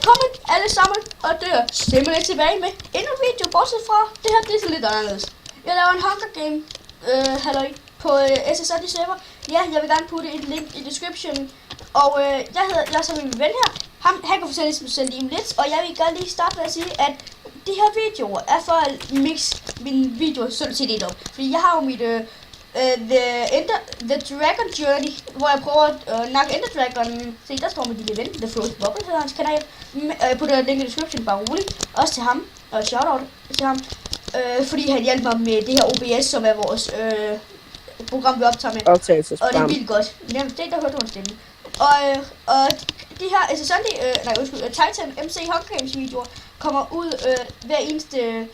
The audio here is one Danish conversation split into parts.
Velkommen alle sammen, og det er simpelthen tilbage med endnu en video, bortset fra det her, det er lidt anderledes. Jeg laver en Hunger Game halløj på SSR server. Ja, jeg vil gerne putte et link i description. Og jeg er sammen med min ven her. Han kan fortælle sig lige om lidt, og jeg vil gerne lige starte med at sige, at de her videoer er for at mixe mine videoer sådan set lidt op. Fordi jeg har jo mit The Dragon Journey, hvor jeg prøver at nakke Ender Dragon. Se, der står med lille ven, The Frozen Bubble hedder hans kanal. Jeg putter et link i description, bare roligt. Også til ham, og shoutout til ham. Fordi han hjalp mig med det her OBS, som er vores program, vi optager med. Optagelsesprogram. Og det er vildt godt. Nemt, det der hørte du en stemme. Og de her Titan MC Hunger Games videoer kommer ud hver eneste,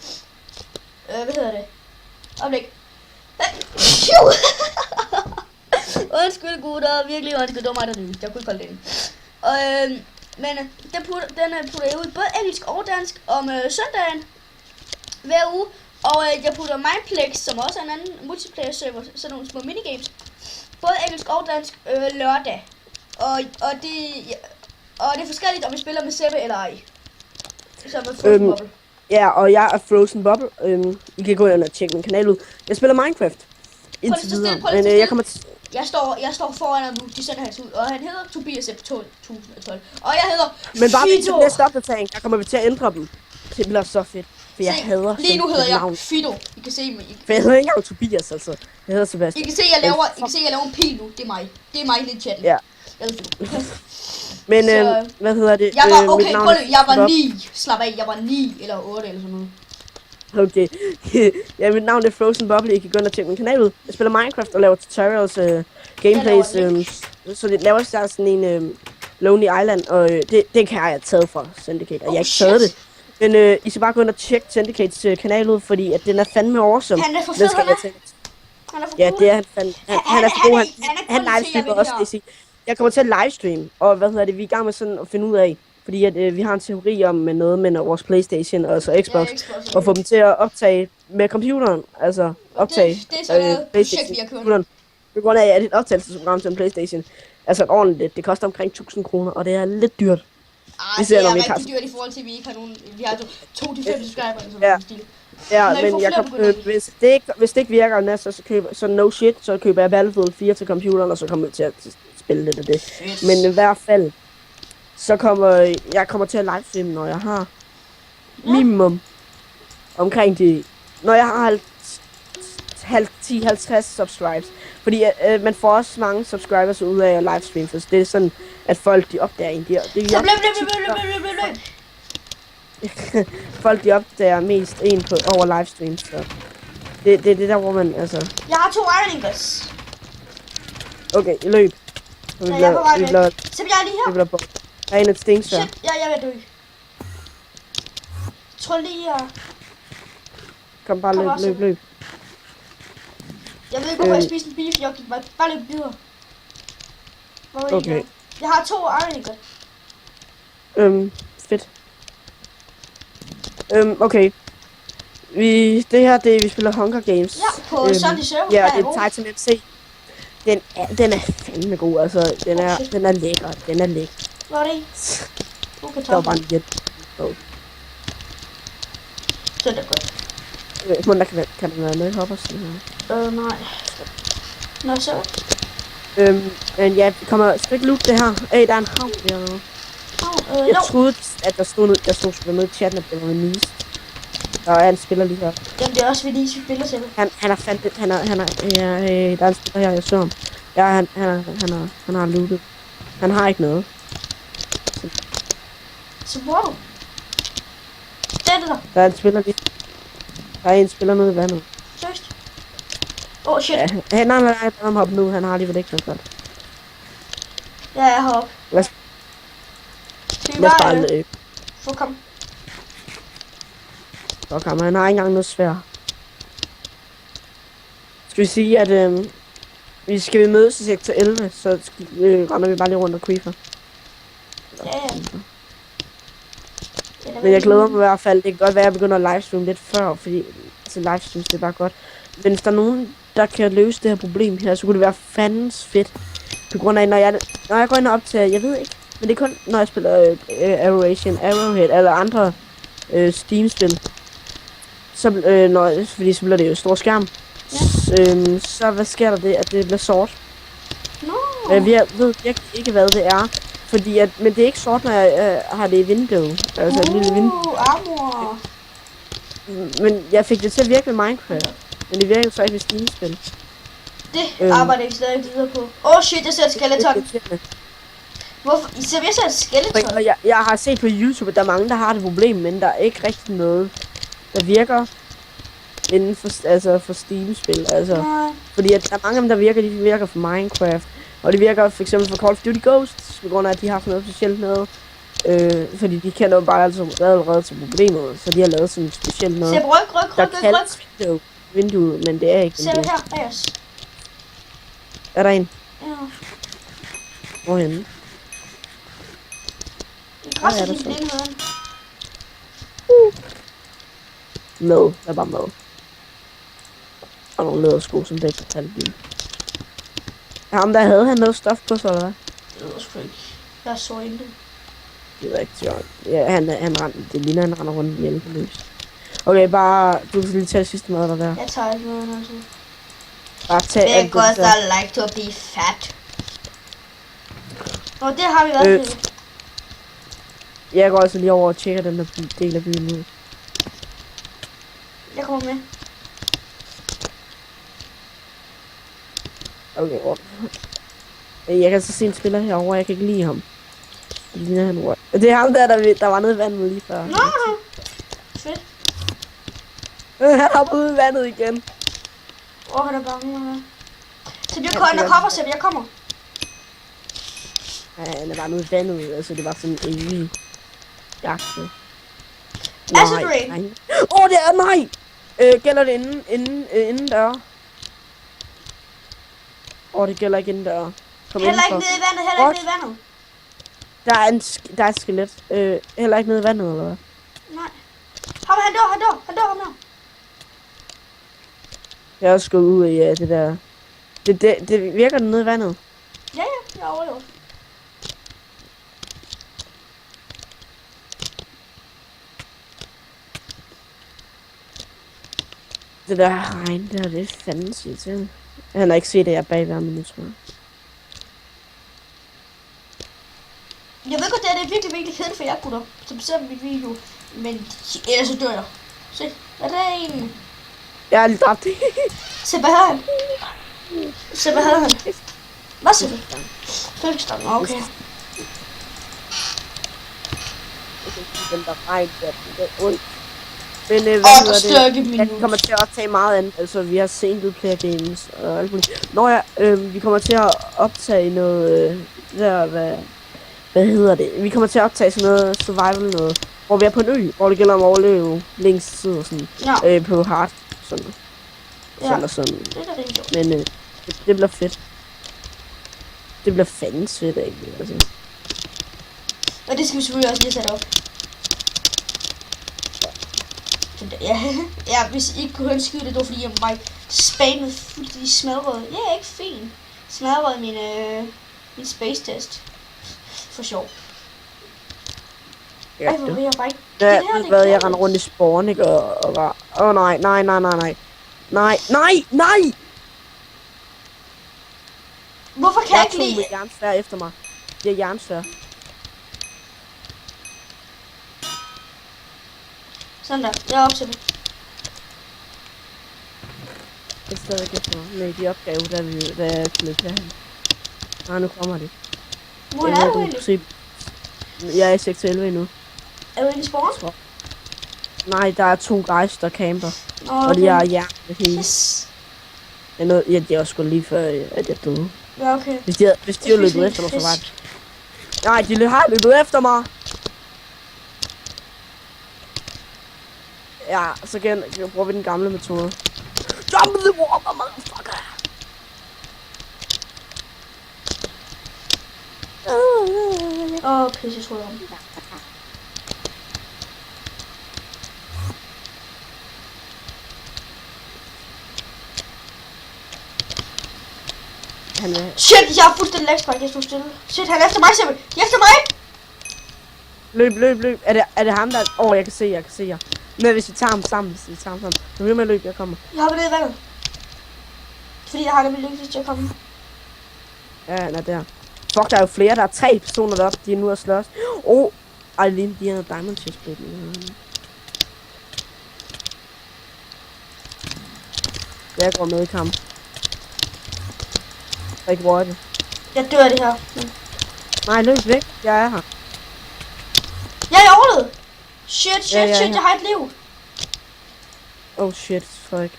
hvad hedder det? Øjeblik. Undskyld gutter, virkelig undskyld, det var mig der lyde. Jeg kunne ikke holde det ind. Men den putter jeg ud både engelsk og dansk om søndagen hver uge. Og jeg putter Mineplex, som også er en anden multiplayer server, sådan nogle små minigames. Både engelsk og dansk lørdag. Og det er forskelligt, om vi spiller med Seppe eller ej. Som er Frozen Bubble. Ja, og jeg er Frozen Bubble. I kan gå ind og tjekke min kanal ud. Jeg spiller Minecraft. Indtil videre. Men jeg kommer til... Jeg står foran ham nu, de sender hans ud, og han hedder Tobias F2012. Og jeg hedder Men bare til næste opdatering, der kommer vi til at ændre dem. Det bliver så fedt. For jeg hader lige nu hedder jeg Fido. I kan se mig. For jeg hedder ikke engang Tobias, altså. Jeg hedder Sebastian. I kan se, jeg laver en pil nu. Det er mig. Det er mig i chatten. Ja. Jeg hedder Fido. Men hvad hedder det? Jeg var 9. Slap af, jeg var 9 eller 8 eller sådan noget. Okay. Ja, mit navn er Frozen Bubble. I kan gå ind og tjekke min kanal ud. Jeg spiller Minecraft og laver tutorials, gameplays. Så det laver sådan en Lonely Island, og det kan jeg have taget fra Syndicate, og jeg har ikke taget det. Men I skal bare gå ind og tjekke Syndicates kanal ud, fordi at den er fandme awesome. Han er for fed, han er for ja, det er han fandme. Han er for god. Han livestreamer også, det siger. Jeg kommer til at livestream, og hvad hedder det, vi er i gang med sådan at finde ud af, fordi at vi har en teori om med noget med vores PlayStation og så Xbox, og få dem til at optage med computeren, altså optage det er sådan noget projekt, vi har kørt. På grund af, at et optagelsesprogram til en PlayStation, altså ordentligt, det koster omkring 1000 kroner, og det er lidt dyrt. Det er rigtig dyrt i forhold til, at vi ikke har nogen, vi har 2-5 subscribere, eller sådan stil. Ja, men jeg kan, hvis det ikke virker næste, så no shit, så køber jeg Battlefield 4 til computeren, og så kommer jeg til at spille lidt af det. Men i hvert fald, så kommer jeg til at livestreame, når jeg har minimum omkring de, når jeg har 10-50 subscribes. Fordi man får også mange subscribers ud af at livestream, for det er sådan, at folk de opdager en. Folk de opdager mest en på over livestream, så det er det der, hvor man altså... Jeg har 2 iron ingots. Okay, løb. Ja, jeg er på vej væk. Så jeg er lige her. Der er en et stingsvær. Shit, jeg er ved at dø. Jeg tror lige, jeg... Kom bare, løb. Jeg ved ikke, hvorfor jeg spiste en beef, jeg gik bare løb videre. Okay. Jeg har 2 iron ingots. Fedt. Okay. Det her, vi spiller Hunger Games. Ja, på Sunday server. Ja, det er Titan MC. Den er fandme god, altså. Den er lækker. Den er lækker. Hvad er det? Okay, der var bare en jet. Så er det godt. Må kan den være med i hoppers? Nej. Nå, så. Men ja, vi kommer skal ikke loot det her. Der er en havn dernede. Jeg troede, at der stod sgu noget i chatten, at det var Nice. Der er en spiller lige her. Jamen, det er også fordi, vi spiller selv. Han er fandt, der er en spiller her, jeg så ham. Ja, han har lootet. Han har ikke noget. Så hvor du? Det er det der. Der er en spiller lige. Der er en spiller nede i vandet. Seriøst? Shit. Ja, han har hoppet nu, han har lige været ikke så godt. Ja, jeg har op. Lad os bare løbe. Så kom. Okay, men han har ikke engang noget svært. Skal vi sige, at vi skal mødes i sektor 11, så render vi bare lige rundt og creeper. Ja. Men jeg glæder mig i hvert fald. Det kan godt være, at jeg begynder at livestream lidt før, fordi altså livestream det er bare godt. Men hvis der er nogen, der kan løse det her problem her, så kunne det være fandens fedt. På grund af, når jeg går ind og optager, jeg ved ikke, Men det er kun, når jeg spiller Arrowhead eller andre Steam-spil. Så, fordi så bliver det jo stor skærm. Ja. Så hvad sker der det, at det bliver sort? Nå. Jeg ved virkelig ikke, hvad det er. Fordi men det er ikke sort, når jeg har det i vindue. Altså et lille vindue. Armor. Men jeg fik det til at virke med Minecraft. Men det virker så ikke ved Steam-spil. Det arbejder jeg stadig videre på. Shit, jeg ser et skeleton. Hvorfor? Jeg ser et skeleton. Jeg har set på YouTube, at der er mange, der har det problem, men der er ikke rigtig noget, der virker inden for Steam-spil. Altså, fordi at der er mange af dem, der virker for Minecraft. Og det virker for eksempel for Call of Duty Ghosts, på grund af, at de har haft noget specielt noget. Fordi de kender jo bare allerede til problemet, så de har lavet sådan specielt noget. Se, ryk. Der kaldes vinduet, men det er ikke vinduet. Se her, Ayers. Er der en? Ja. Hvorhenne? I græsset i den ene høren. Med, der er bare med. Og nogle lædersko, som det ikke kan kalde. Ham der, havde han noget stof på sig, eller hvad? Det ved jeg sgu ikke. Jeg så ikke det. Det er ikke sjovt. Ja, han det ligner, han render rundt hjælpeløs. Okay, bare, du kan lige tage det sidste mad, der. Jeg tager ikke noget, altså. Bare tag alt det Because I like to be fat. Det har vi været jeg går altså lige over og tjekker den der del af byen ud. Jeg kommer med. Okay, godt. Jeg kan så se en spiller herovre, jeg kan ikke lide ham. Det ligner han røg. Det er ham der var nede i vandet lige før. Nå, fedt. Han har ude i vandet igen. Han er bange. Så jeg kommer, så jeg kommer. Ja, han er bare nede i vandet, altså det var sådan en evig jagt. Acid rain. Det er nej! Gælder det inden dør? Det gælder ikke inden dør. Heller ikke nede i vandet, Der er et skelet. Heller ikke nede i vandet, eller hvad? Nej. Han dør. Jeg er også gået ud af det der. Det virker nede i vandet. Ja, jeg overlever. Det der regn der, det er fandme sygt til. Han har ikke set, at jeg er bagved nu, tror jeg. Jeg ved godt, det er virkelig, virkelig kedeligt for jer gutter, som ser mit video. Men ellers så dør jeg. Se, hvad er det en? Jeg er lige dræbt. Se, hvad havde han? Hvad siger du? Fælkestang, okay. Den der regn der, det er ondt. Men jeg kommer til at optage meget andet. Altså, vi har single player games og alt muligt. Vi kommer til at optage noget... hvad hedder det? Vi kommer til at optage sådan noget survival noget. Hvor vi er på en ø, hvor det gælder om at overleve længst tid og sådan. Ja. På hard. Sådan. Ja. Sådan. Det er rigtig sjovt. Men det bliver fedt. Det bliver fandens fedt, egentlig. Altså. Og det skal vi selvfølgelig også lige sætte op. Ja, hvis I ikke kunne høre en skid, det var fordi jeg mig spamede fuldstændig smadrede. Jeg er ikke fin. Smadrede min space test. For sjov. Ja, hvor vil jeg bare ikke. Jeg render rundt i spawn, ikke? Og bare... nej. Nej! Hvorfor kan jeg ikke lide... Jeg tog med jernsvær efter mig. Det er jernsvær. Sådan der. Jeg er op til det. Det er stadig efter mig. Med de opgaver, der er klippet herhen. Nej, nu kommer det. Hvor er du egentlig? Jeg er i 6-11 endnu. Er du inde i spawn? Nej, der er 2 guys, der camper. Okay. Og de er jern det hele. Yes. De er også gået lige før, at jeg døde. Ja, okay. Hvis de havde løbet efter mig, så var det. Nej, de har løbet efter mig. Ja, så bruger vi den gamle metode. Jump the water, motherfucker! Pisse, jeg tror om. Han vil... Shit, jeg er fuldstændig lagspræk, jeg stod stille. Shit, han er efter mig, Sebbe. De er efter mig! Løb. Er det ham, der... jeg kan se jer. Men hvis vi tager ham sammen, Så vil med løb, jeg kommer. Jeg hopper ned i vandet. Fordi jeg har nemlig lykkes til at komme. Ja, han er der. Fuck, der er jo flere. Der er 3 personer deroppe. De er nu at slås. Eileen, de har diamond chest plate. Jeg går med i kamp. Ikke hvor er det? Jeg dør det her. Nej, løb væk. Jeg er her. Jeg overlevede! Shit, Ja. jeg har et liv. Oh shit, fuck.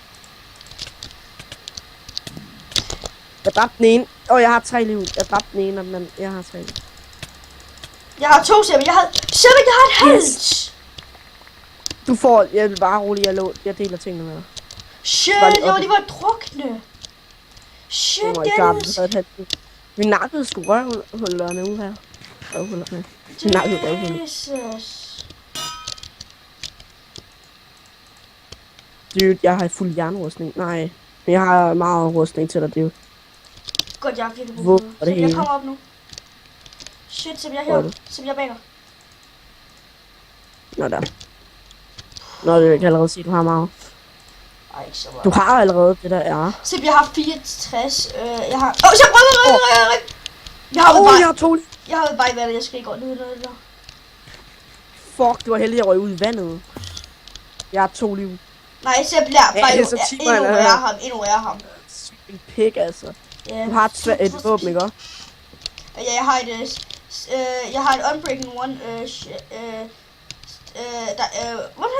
Jeg dræbte den ene. Jeg har 3 liv. Jeg dræbte den ene, men jeg har 3 liv. Jeg har 2, Sebbe. Jeg har et halvt! Du får... Jeg vil bare rolig. Jeg deler tingene med dig. Shit, jeg var lige ved at drukne. Shit, Oh my god, vi nakkede sgu røvhullerne ude her. Røvhullerne. Vi nakkede røvhullerne. Jesus. Dude, jeg har fuld jernrustning. Nej, men jeg har meget rustning til dig, dude. Godt, jeg har virkelig Hvor brug er for det det. Jeg hele? kommer op nu. Shit, Sebbe, jeg er Hvor er her. Sebbe, jeg er bag dig. Nå der. Nå, det kan allerede sige, du har meget. Ej, ikke så meget. Du har allerede det der er. Sebbe, jeg har 64. Jeg har... så ryk! Jeg har Jeg har 2 liv. Jeg har bare i vandet, jeg skal ikke gå ned der. Fuck, du var heldig, at jeg røg ud i vandet. Jeg har 2 liv. Nej, så jeg bliver bare det er så timer, endnu eller værre hvad? ham. En pik, altså. Ja. Du har et våben, ikke også? Ja, jeg har et unbreaking one. Hvad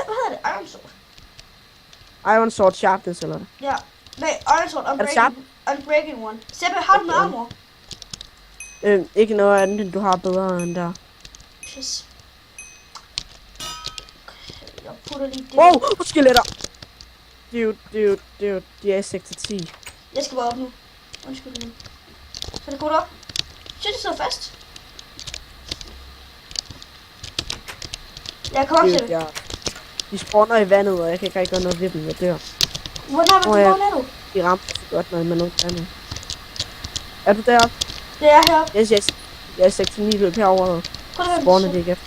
hedder det? Iron Sword. Iron Sword Sharpness, eller hvad? Ja. Nej, Iron Sword sharp? unbreaking one. Sebbe, har du med armor? Ikke noget andet, end du har bedre end der. Pis. Jeg putter lige det. Wow, skeletter! Dude, de er 6 til 10. Jeg skal bare op nu. Undskyld nu. Så det går op. Shit, det sidder fast. Jeg kommer op til det. Ja. De spawner i vandet, og jeg kan ikke rigtig gøre noget ved dem, jeg dør. Hvor er du? De rammer så godt, når man noget vandet. Er du deroppe? Det er heroppe. Yes. Jeg er 6 til 9 løb herovre. Spawner det ikke.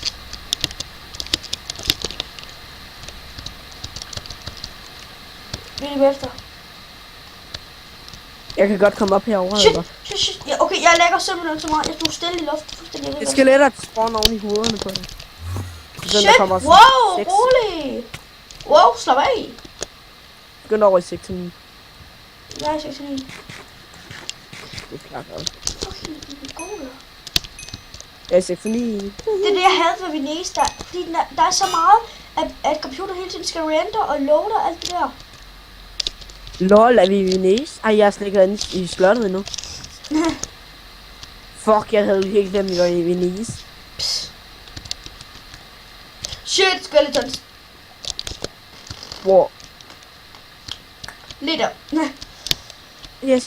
Vi er efter. Jeg kan godt komme op herovre. Shit. Ja, okay, jeg lægger simpelthen så meget. Jeg stod stille i luften. Fuldstændig. Det er skeletter, der spawner oven i hovederne på det. Shit, wow, rolig. Wow, slap af. Begynd over i 6 til 9. Jeg er 6 til 9. Det er klart godt. Fucking god. Jeg er 6 til 9. Det er det, jeg havde ved Venese, fordi der er så meget, at computer hele tiden skal render og loader og alt det der. Lol, er vi i Venise? Ej, jeg har slet ikke været inde i slottet endnu. Fuck, jeg havde helt glemt, at vi var i Venise. Shit, skeletons. Hvor? Lige der. Yes.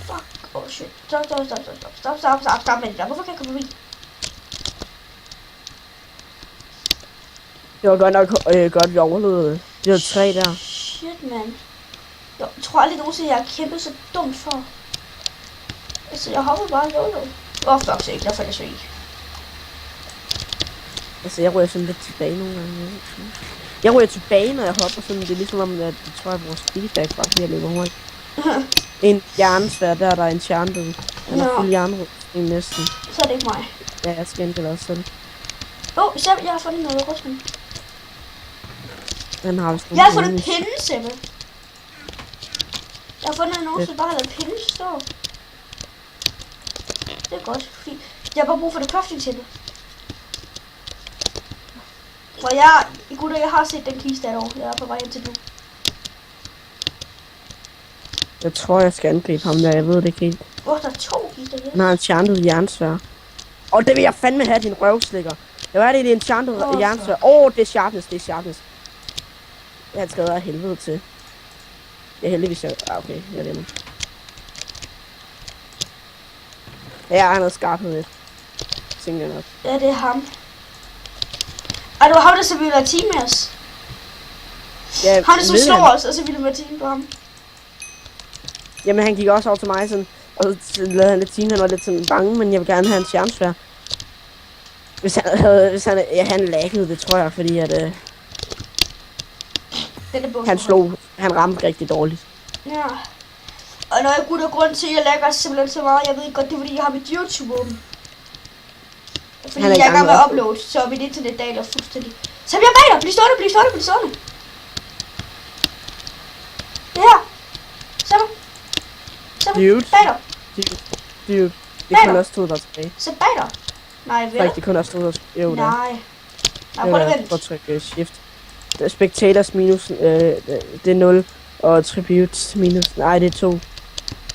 Fuck, oh shit. Stop med det der. Hvorfor kan jeg komme forbi? Det var godt nok godt, vi overlevede. Det var 3 der. Shit, man. Jeg tror aldrig nogensinde, jeg har kæmpet så dumt for. Altså, jeg hoppede bare YOLO. Fuck sake, der faldt jeg så i. Altså, jeg ryger sådan lidt tilbage nogle gange. Jeg ryger tilbage, når jeg hopper sådan. Det er ligesom om, at jeg tror, at vores feedback bare bliver lidt hurtigt. En jernsvær, der er en enchanted. Han er fuld jernrustning næsten. Så er det ikke mig. Ja, jeg skal endelig også selv. Sebbe, jeg har fundet noget rustning. Den har vi sådan. Jeg har fundet pinde, Sebbe. Jeg har fundet nogen, som bare har lavet pinde stå. Det er godt, fordi jeg har bare brug for det crafting table. Og gutter, jeg har set den kiste derovre. Jeg er på vej hen til nu. Jeg tror, jeg skal angribe ham der. Jeg ved det ikke helt. Der er 2 kister her. Han har en enchanted jernsvær. Og det vil jeg fandme have, din røvslikker. Jeg var det i det enchanted jernsvær. Det er sharpness. Jeg skal være helvede til. Jeg er heldigvis okay, jeg er det. Ja, han har skarphed lidt. Tænker jeg nok. Ja, det er ham. Ej, det var ham, der så ville være team med os. Ja, Han er som ved slår os, og så ville man tænke på ham. Jamen, han gik også over til mig sådan, og så lavede han lidt time, han var lidt sådan bange, men jeg vil gerne have en skærmsvær. Han laggede det, tror jeg, fordi at, Den er både han ramte rigtig dårligt. Ja. Og når jeg gutter grund til, at jeg lægger simpelthen så meget, jeg ved godt, det er fordi, jeg har mit YouTube-åben. Fordi jeg er i gang med at uploade, så mit internet daler fuldstændig. Så bliver bag dig! Bliv stående! Det her! Så Dude. bag dig! Dude. Det kun også 2 der tilbage. Så bag dig! Nej, vel? Faktisk, det kun også 2 der tilbage. Jo, Nej, prøv at vente. Prøv at trykke shift. Spectators minus, det er 0. Og tributes minus, nej det er 2.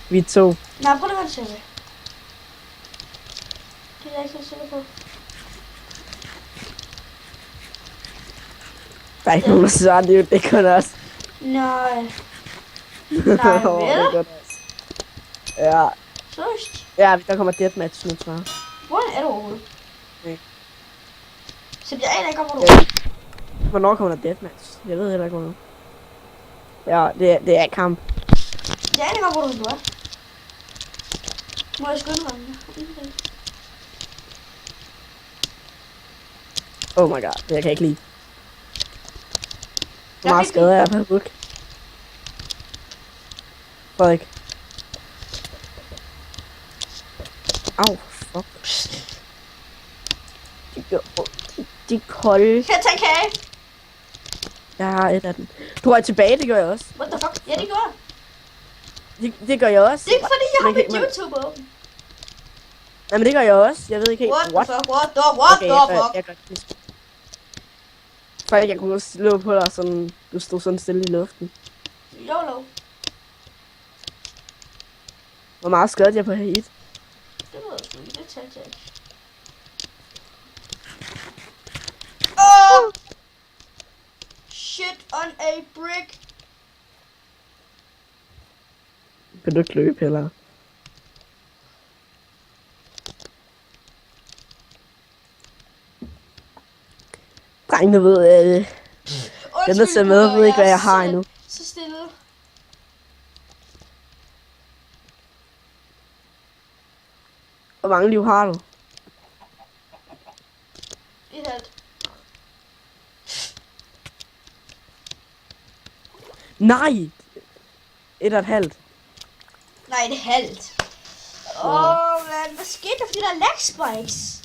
Vi er 2. Nej, prøv at vente, Sølle. Det er jeg ikke så sikker på. Der er ikke nogen, der svarer, det er kun os. Nej, Det vel? er kun os. Ja. Seriøst? Ja, der kommer deathmatch nu, tror jeg. Hvor er du overhovedet? Nej. Så jeg aner ikke, hvor du er. Hvornår kommer der deathmatch? Jeg ved heller ikke, hvornår. Ja, det er kamp. Jeg aner ikke, hvor du er. Må jeg skynde mig? Oh my god, det jeg kan ikke lide. Hvor meget skader jeg på hook? Frederik. Au, fuck. De er kolde. Skal jeg tage en kage? Jeg har et af dem. Du er tilbage, det gør jeg også. What the fuck? Ja, det gør jeg. Det gør jeg også. Det er ikke fordi, jeg har Man mit kan- YouTube åben. Nej, men det gør jeg også. Jeg ved ikke helt. What the fuck? What the fuck? Jeg gør det. Frederik, jeg kunne også slå på dig, sådan du stod sådan stille i luften. YOLO. Hvor meget skadede jeg på hit? Det ved jeg sgu ikke. Det tager jeg ikke. Oh! Shit on a brick. Kan du ikke løbe heller? Drengene ved, den der ser med, ved ikke, hvad jeg har endnu. Så stille. Hvor mange liv har du? Et halvt. Nej! 1,5. Nej, et halvt. Man, hvad skete der, fordi der er lag spikes?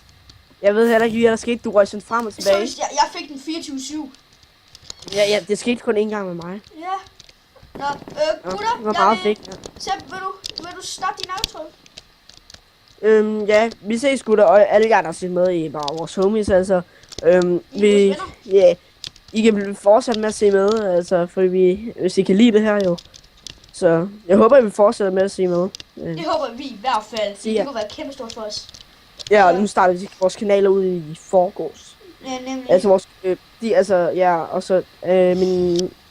Jeg ved heller ikke, hvad der skete. Du røg sådan frem og tilbage. Så jeg fik den 24/7. Ja, det skete kun en gang med mig. Ja. Nå, gutter, Hvor meget fik jeg? Så vil du starte din outro? Ja, vi ses gutter, og alle jer, der har set med i bare vores homies, altså. Vi, ja, I kan blive fortsat med at se med, altså, fordi hvis I kan lide det her jo. Så jeg håber, I vil fortsætte med at se med. Det håber vi i hvert fald, fordi Ja. det kunne være kæmpe stort for os. Ja, og nu starter vi vores kanaler ud i forgårs. Ja, nemlig. Altså vores, og så,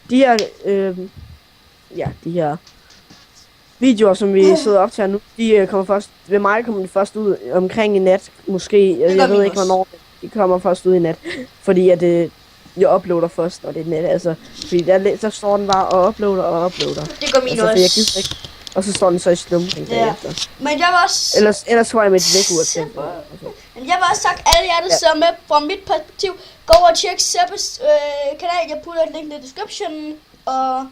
de her videoer, som vi sidder op til nu, de kommer først, ved mig kommer de først ud omkring i nat, måske, jeg ved ikke hvornår, de kommer først ud i nat, fordi at jeg uploader først, når det er net, altså, fordi der står den bare og uploader. Det går min Altså, for jeg gider også. ikke. Og så står den så i slumring bagefter. Men jeg vil også... Ellers får jeg mit vækkeur til. Men jeg vil også sagt alle jer, der ser med fra mit perspektiv, gå over og tjek Seppes kanal. Jeg putter et link i descriptionen. Og...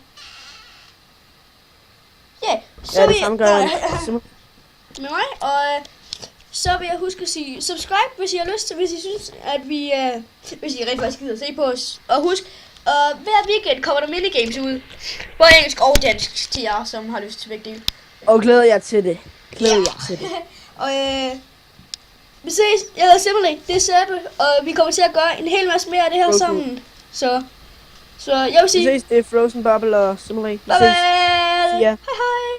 Ja, så Ja, vil det samme gør jeg. med mig. Og så vil jeg huske at sige subscribe, hvis I har lyst til, hvis I synes, at vi... hvis I rigtig faktisk gider at se på os. Og husk, hver weekend kommer der minigames ud. Både engelsk og dansk til jer, som har lyst til begge dele. Og glæder jeg til det. Og vi ses. Jeg hedder Simmerly, det er Sæbe, og vi kommer til at gøre en hel masse mere af det her Okay. sammen. Så jeg vil Vi sige, ses, det er Frozen Bubble og Simulate. Vi bye ses. bye. Ja. Hej hej.